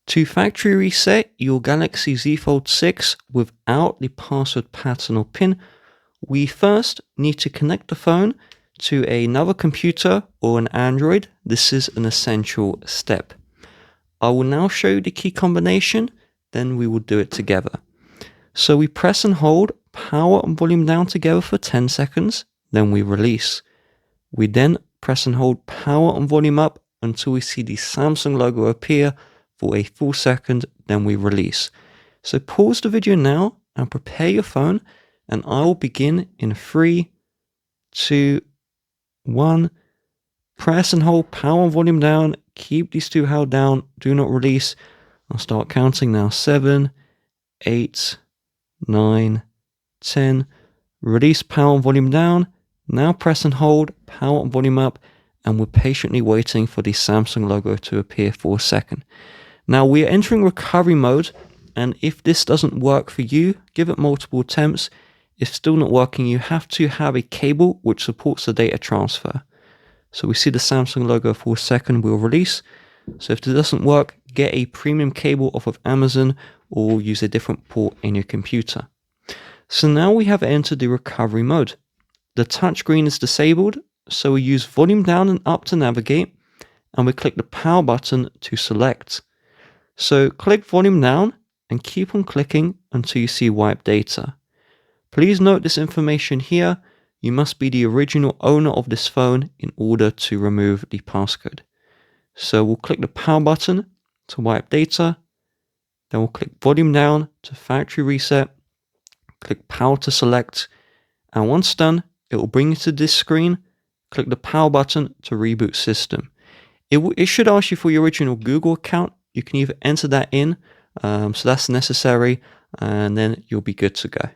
To factory reset your Galaxy Z Fold 6 without the password pattern or PIN, we first need to connect the phone to another computer or an Android. This is an essential step. I will now show you the key combination, then we will do it together. So we press and hold power and volume down together for 10 seconds, then we release. We then press and hold power and volume up until we see the Samsung logo appear for a full second, then we release. So pause the video now and prepare your phone, and I will begin in 3, 2, 1. Press and hold power and volume down. Keep these two held down. Do not release. I'll start counting now. 7, 8, 9, 10. Release power and volume down. Now press and hold power and volume up, and we're patiently waiting for the Samsung logo to appear for a second. Now we are entering recovery mode, and if this doesn't work for you, give it multiple attempts. If still not working, you have to have a cable which supports the data transfer. So we see the Samsung logo for a second, we'll release. So if this doesn't work, get a premium cable off of Amazon or use a different port in your computer. So now we have entered the recovery mode. The touchscreen is disabled, so we use volume down and up to navigate, and we click the power button to select. So click volume down and keep on clicking until you see wipe data. Please note this information here. You must be the original owner of this phone in order to remove the passcode. So we'll click the power button to wipe data. Then we'll click volume down to factory reset. Click power to select. And once done, it will bring you to this screen. Click the power button to reboot system. It should ask you for your original Google account. You can either enter that in, so that's necessary, and then you'll be good to go.